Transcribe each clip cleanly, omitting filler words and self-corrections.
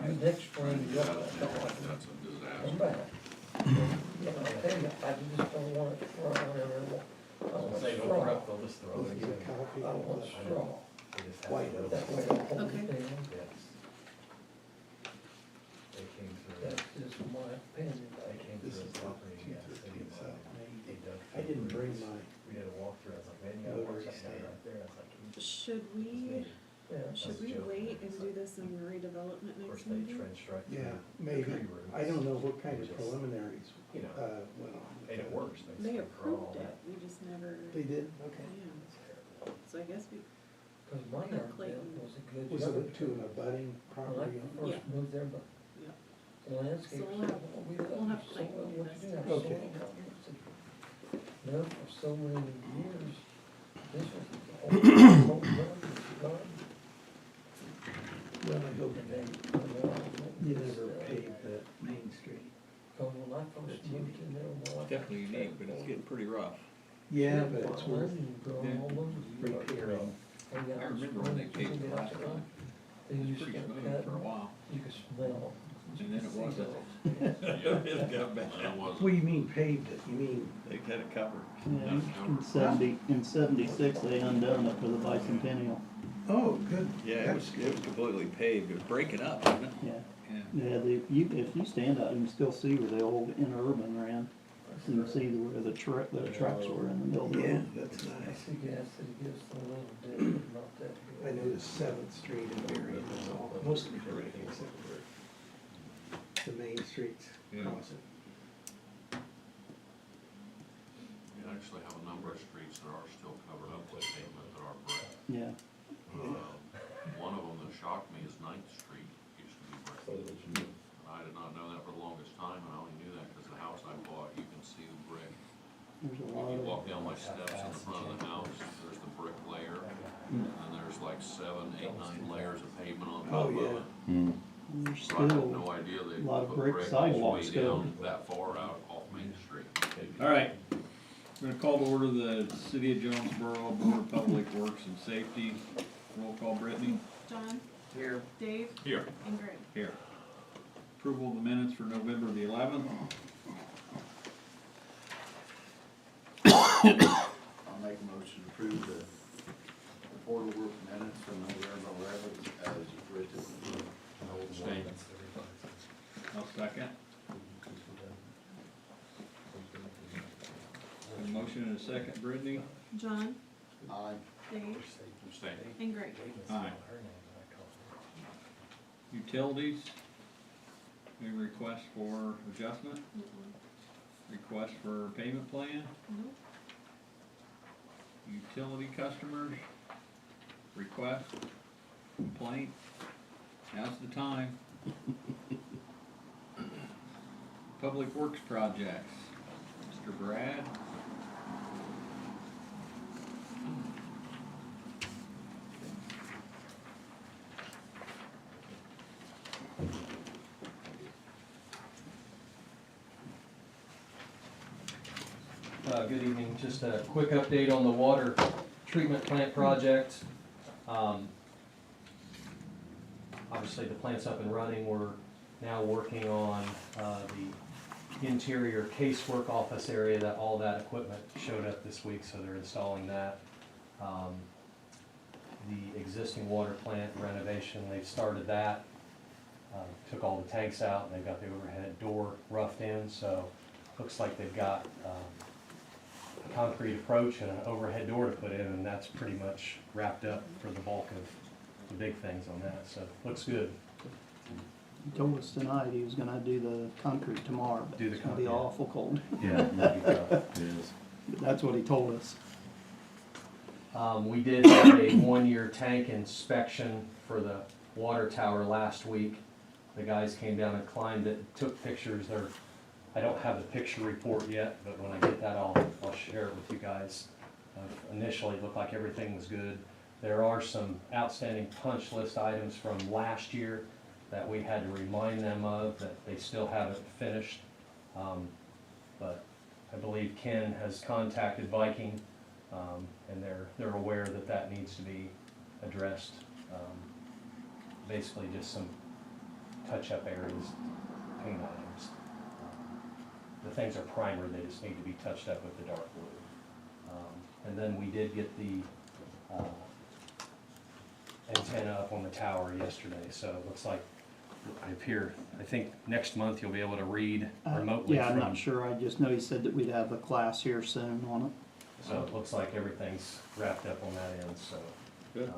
next spring, you'll have to That's a come disaster. back. You know, I tell you, I just don't want it to run everywhere. I want Say no straw. prep, they'll just throw Let's it get a in. copy I of want the straw. They just have White to- That way I'll hold Okay. it down. Yes. They came through, That's just my opinion. they came This through is a property in Gas 213 City. South Main. They dug I didn't through bring roots. my We did a walkthrough, I was like, man, you gotta notary work something stamp. right there, I was like, you Should we, Yeah. should we wait and do this in the redevelopment of course, next they meeting? trenched right through. Yeah, the maybe. tree roots. I don't know what kind of Just, preliminaries, you know, went on. And it works. They still crawl approved it, that. we just never, They did, okay. yeah, It's terrible. so I guess we, Cause my Not yard Clayton. bill was a good. Was yard it to an bill. abutting When I property owner? Yeah. first moved there, but yeah. the landscape So we'll said, have- well, we we'll love have you so Clayton well, what you do, have Okay. soil down here. I said, no, for so many years, this was the whole garden. Well, I hope And then, you you never paved the Main Street. Cause when I first moved in there, well. I Definitely unique, but it's getting pretty rough. Yeah, but it's worth onion growing all over the yard. repairing. And got I remember when they sprinklers paved in the last there. time. They It was used pretty to smooth cut, for a while. you could smell. And then it wasn't. Yeah, It got bad. that was, What do you mean paved it? You mean, They had it covered. Yeah, in 76, they undone it for the bicentennial. oh, good. Yeah, it was completely paved. It was breaking up, wasn't it? Yeah. Yeah. Yeah, if you stand out, you can still see where the old interurban ran. You can see where the tracks were in the middle of the Yeah, road. that's I nice. see gas that it gives a little bit, but not that I good. noticed Seventh Street and Marion is all, mostly brick except for the main streets Yeah. crossing. we actually have a number of streets that are still covered up with pavement that are brick. Yeah. One of them that shocked me is Ninth Street, used to be brick. I did not know that for the longest time, and I only knew that because the house I bought, you can see the brick. There's a If lot you of, walk down my steps in the front of the house, there's the brick layer, and then there's like 7, 8, 9 layers of pavement on top of Oh, it. there's So I had still, no idea they a lot of put brick brick sidewalks way still. down that far out off Main Street. All right. We're gonna call to order the City of Jonesboro Board of Public Works and Safety. Roll call, Brittany. John, Here. Dave, Here. and Greg. Here. Approval of the minutes for November the 11th. I'll make a motion to approve the report of work minutes from November 11th as written. Abstain. I'll second. A motion and a second, Brittany. John, Aye. Dave, Abstain. and Greg. Aye. Utilities. Any request for adjustment? Request for payment plan? Nope. Utility customers? Request? Complaint? Now's the time. Public Works projects. Mr. Brad? Good evening, just a quick update on the water treatment plant project. Obviously, the plant's up and running. We're now working on the interior casework office area. That all that equipment showed up this week, so they're installing that. The existing water plant renovation, they've started that. Took all the tanks out, and they've got the overhead door roughed in, so looks like they've got a concrete approach and an overhead door to put in, and that's pretty much wrapped up for the bulk of the big things on that, so looks good. he told us tonight he was gonna do the concrete tomorrow, but Do the it's gonna be concrete. awful cold. Yeah, But that's what he told us. we did have a one-year tank inspection for the water tower last week. The guys came down and climbed it, took pictures. I don't have the picture report yet, but when I get that, I'll share it with you guys. Initially, it looked like everything was good. There are some outstanding punch list items from last year that we had to remind them of, that they still haven't finished. But I believe Ken has contacted Viking, and they're aware that that needs to be addressed. Basically just some touch-up areas, paint items. The things are primer, they just need to be touched up with the dark blue. And then we did get the antenna up on the tower yesterday, so it looks like, I think next month you'll be able to read remotely Yeah, I'm from. not sure, I just know he said that we'd have a class here soon on it. So it looks like everything's wrapped up on that end, so. Good.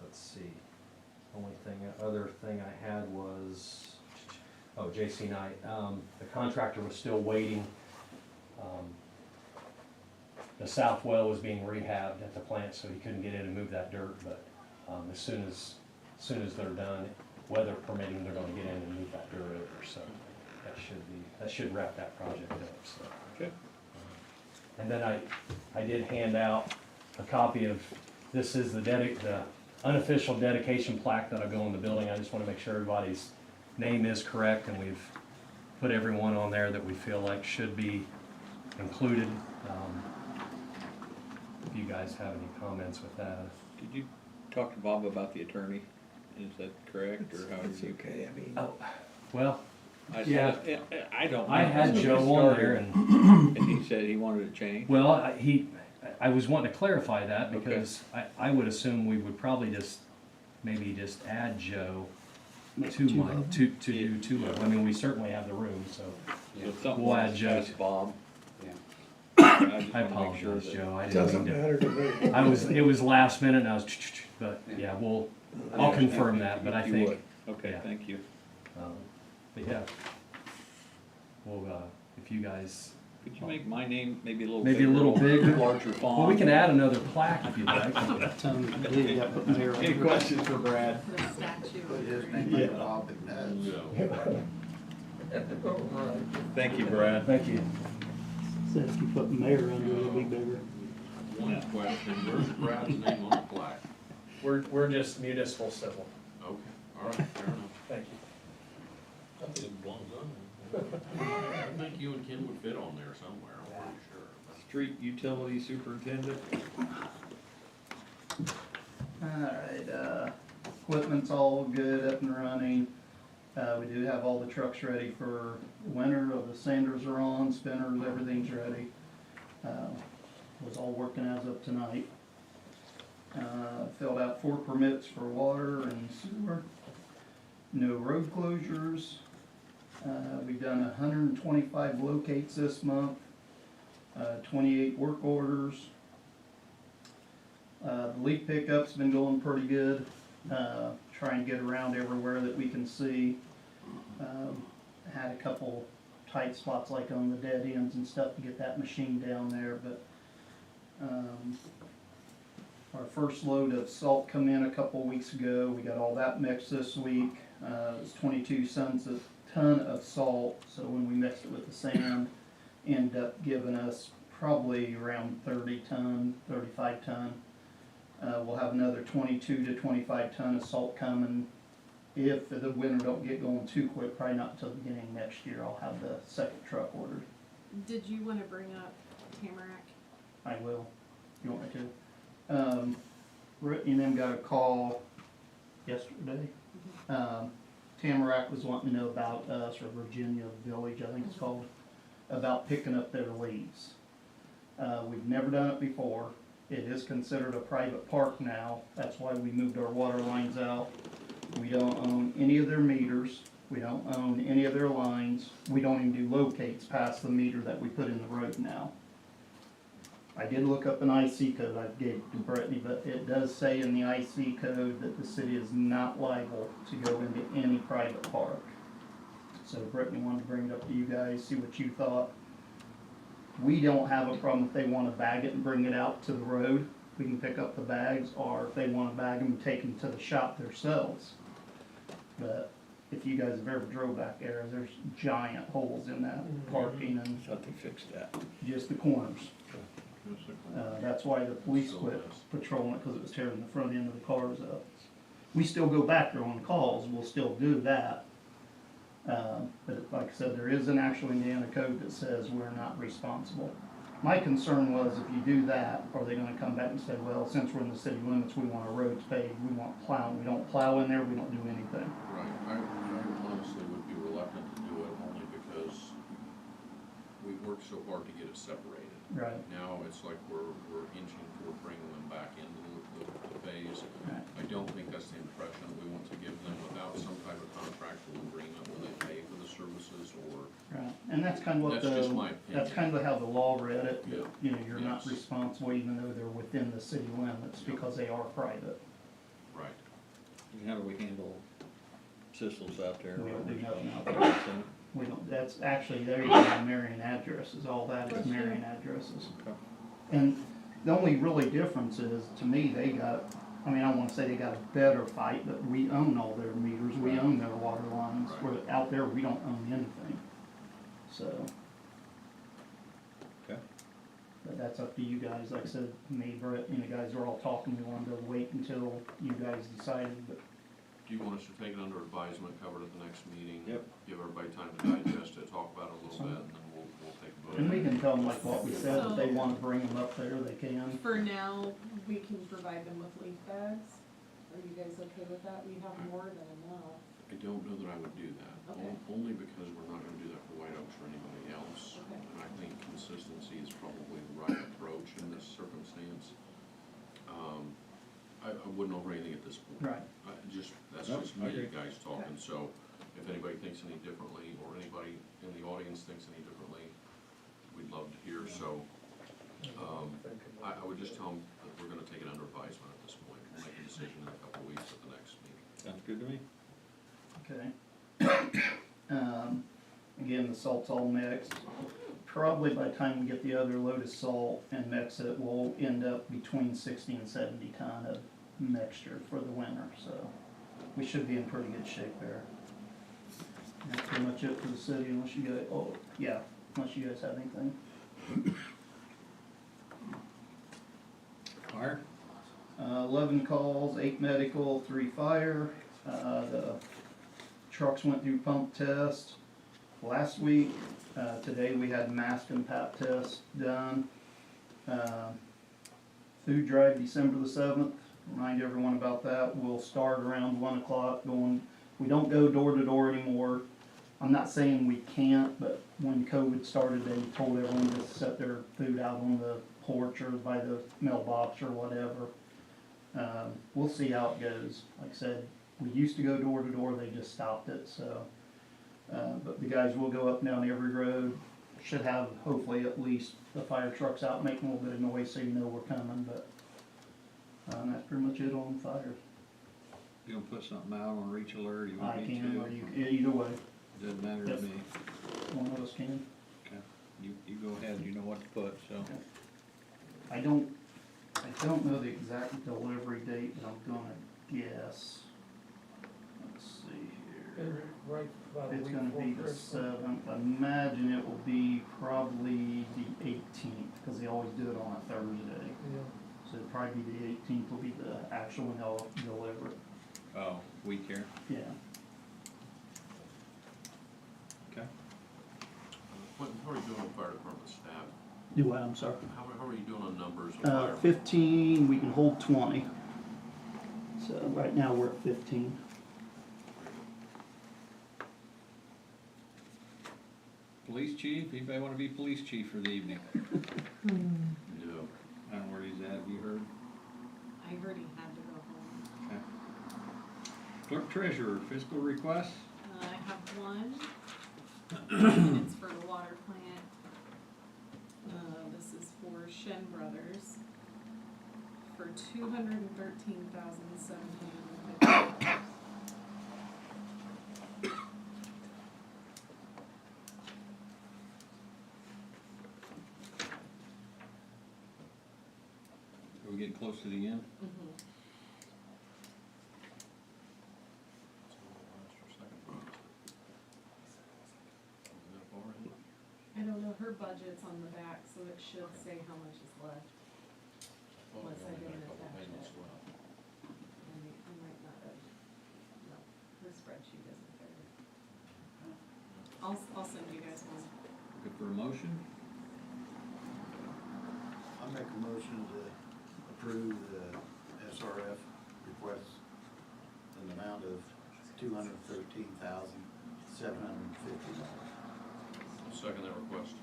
Let's see, other thing I had was, J.C. Knight, the contractor was still waiting. The south well was being rehabbed at the plant, so he couldn't get in and move that dirt, but, as soon as they're done, weather permitting, they're gonna get in and move that dirt over, so that should wrap that project up, so. Okay. And then I did hand out a copy of, this is the unofficial dedication plaque that'll go in the building. I just wanna make sure everybody's name is correct, and we've put everyone on there that we feel like should be included. If you guys have any comments with that. Did you talk to Bob about the attorney? Is that correct, or how It's did you? okay, I mean, Oh, well, I Yeah. I don't. I know. had When we Joe on started, there, and, And he said he wanted to change? well, I was wanting to clarify that, because I would assume we would probably maybe just add Joe Make to two my, of them. to do two of them. I mean, we certainly have the room, so. So something We'll add was Joe. asked Bob. Yeah. I I apologize, Joe, I doesn't didn't mean matter to to. me. It was last minute, and I was, but, yeah, I'll confirm that, but I If you think, would. Okay, yeah. thank you. but yeah. Well, if you guys, Could you make my name maybe a little maybe a bigger, little bigger? larger font? Well, we can add another plaque if you'd like. Tell him to do that, put mayor on Any it. questions for Brad? Put a statue Put his over name it. like Bob McNutt. So, Thank you, Brad. Thank you. Said if you put mayor under it, it'll be bigger. one question, where's Brad's name on the plaque? We're just municipal civil. Okay, all right, fair enough. Thank you. I think it belongs on there. I think you and Ken would fit on there somewhere, I'm pretty sure. Street utility superintendent? Alright, equipment's all good, up and running. We do have all the trucks ready for winter, the sanders are on, spinners, everything's ready. Was all working as of tonight. Filled out 4 permits for water and sewer. No road closures. We've done 125 locates this month, 28 work orders. The leaf pickup's been going pretty good, trying to get around everywhere that we can see. Had a couple tight spots like on the dead ends and stuff to get that machine down there, but our first load of salt come in a couple weeks ago. We got all that mixed this week. It was 22 cents a ton of salt, so when we mixed it with the sand, ended up giving us probably around 30 ton, 35 ton. We'll have another 22 to 25 ton of salt coming. If the winter don't get going too quick, probably not until the beginning of next year, I'll have the second truck ordered. Did you wanna bring up Tamarack? I will. You want me to? Brittany and them got a call yesterday. Tamarack was wanting to know about us, or Virginia Village, I think it's called, about picking up their leaves. We've never done it before. It is considered a private park now. That's why we moved our water lines out. We don't own any of their meters. We don't own any of their lines. We don't even do locates past the meter that we put in the road now. I did look up an IC code I gave to Brittany, but it does say in the IC code that the city is not liable to go into any private park. So Brittany wanted to bring it up to you guys, see what you thought. We don't have a problem if they wanna bag it and bring it out to the road. We can pick up the bags, or if they wanna bag them and take them to the shop themselves. But if you guys have ever drove back there, there's giant holes in that parking and Thought they fixed that. just the corners. That's why the police quit patrolling it, because it was tearing the front end of the cars up. We still go back there on calls, we'll still do that. But like I said, there is an actual Indiana code that says we're not responsible. My concern was if you do that, are they gonna come back and say, well, since we're in the city limits, we want our roads paved, we want plowing, we don't plow in there, we don't do anything. Right, I honestly would be reluctant to do it only because we worked so hard to get it separated. Right. Now it's like we're inching toward bringing them back into the phase. Right. I don't think that's the impression we want to give them without some type of contractual agreement where they pay for the services or, Right, and that's kind of what That's just my that's opinion. kind of how the law read it, Yeah. that, you know, you're not Yes. responsible even though they're within the city limits Yeah. because they are private. right. And how do we handle Sissels out there? We don't do nothing out there. We don't, that's actually, they're using Marion addresses, all that is Marion addresses. Okay. And the only really difference is, to me, they got, I mean, I don't wanna say they got a better fight, but we own all their meters, we Right. own their water lines, Right. where out there, we don't own anything, so. Okay. But that's up to you guys, like I said, me, Brett, you know, guys are all talking, we wanted to wait until you guys decided, but Do you want us to take it under advisement, cover it at the next meeting? Yep. Give everybody time to digest it, talk about it a little bit, and then we'll take a vote. and we can tell them like what we said, if they wanna bring them up there, they can. For now, we can provide them with leaf bags. Are you guys okay with that? We have more than enough. I don't know that I would do that, Okay. only because we're not gonna do that for White Oaks or anybody else. Okay. And I think consistency is probably the right approach in this circumstance. I wouldn't over anything at this point. Right. That's Nope, just I me, agree. guys talking, so if anybody thinks any differently, or anybody in the audience thinks any differently, we'd love to hear, so, I would just tell them that we're gonna take it under advisement at this point. We'll make a decision in a couple of weeks at the next meeting. Sounds good to me. Okay. Again, the salt's all mixed. Probably by the time we get the other load of salt and mix it, we'll end up between 60 and 70 ton of mixture for the winter, so we should be in pretty good shape there. That's pretty much it for the city unless you guys, oh, yeah, unless you guys have anything. Fire? 11 calls, 8 medical, 3 fire. The trucks went through pump test last week. Today we had mask and pap test done. Food drive December the 7th. Remind everyone about that. We'll start around 1 o'clock going, we don't go door to door anymore. I'm not saying we can't, but when COVID started, they told everyone to set their food out on the porch or by the mailbox or whatever. We'll see how it goes. Like I said, we used to go door to door, they just stopped it, so. But the guys will go up and down every road. Should have hopefully at least the fire trucks out making a little bit of noise so you know we're coming, but that's pretty much it on fire. You gonna put something out on Reach Alert, you I want me can, to? or you, either way, Doesn't matter to Yes. me. one of us can. Okay. You go ahead, you know what to put, so. I don't know the exact delivery date, but I'm gonna guess. Let's see here. Right about a It's week gonna before be the Christmas. 7th. I imagine it will be probably the 18th, because they always do it on a Thursday. Yeah. So it'll probably be the 18th will be the actual when they'll deliver it. Oh, week here, Yeah. okay. Quentin, how are you doing on fire department staff? Do what, I'm sorry? How are you doing on numbers of fire? 15, we can hold 20. So right now we're at 15. Police chief, anybody wanna be police chief for the evening? No. I don't know where he's at, have you heard? I heard he had to go home. Okay. Clerk treasurer, fiscal request? I have one. It's for the water plant. This is for Shen Brothers for $213,750. Are we getting close to the end? Mhm. I don't know, her budget's on the back, so it should say how much is left. Unless I didn't attach it. I might not have, no, her spreadsheet isn't there. I'll send you guys one. Good for a motion? Make a motion to approve the SRF request in the amount of $213,750. Second that request.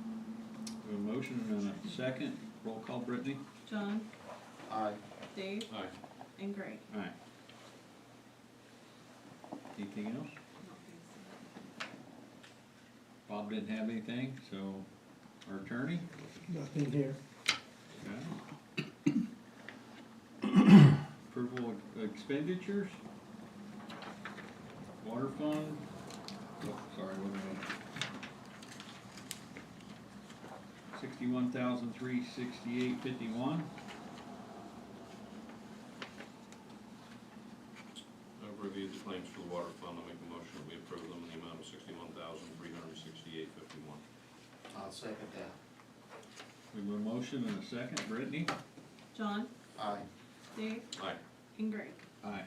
We have a motion and a second. Roll call, Brittany? John, Aye. Dave, Aye. and Greg. Aye. Anything else? I don't think so. Bob didn't have anything, so our attorney? Nothing here. Okay. Approval of expenditures? Water fund? Oh, sorry, what am I? 61,368.51. I've reviewed the claims for the water fund, I'll make a motion that we approve them in the amount of $61,368.51. I'll second that. We have a motion and a second. Brittany? John, Aye. Dave, Aye. and Greg. Aye.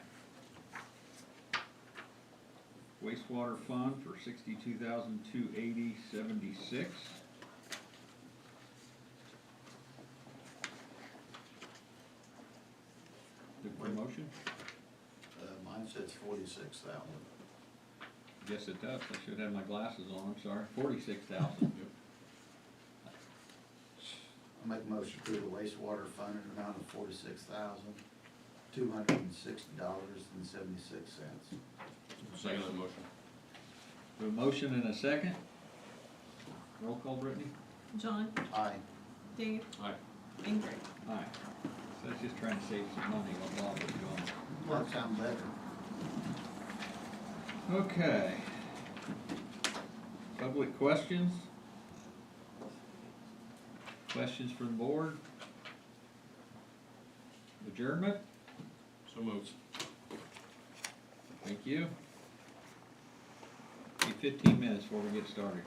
Wastewater fund for 62,280.76. The promotion? Mine says 46,000. Yes, it does. I should have my glasses on, I'm sorry. 46,000. I'll make a motion to approve the wastewater fund in the amount of $46,260.76. Second that motion. We have a motion and a second. Roll call, Brittany? John, Aye. Dave, Aye. and Greg. Aye. So that's just trying to save some money while Bob was gone. That sounds better. Okay. Public questions? Questions from the board? Adjournment? So moved. Thank you. Be 15 minutes before we get started.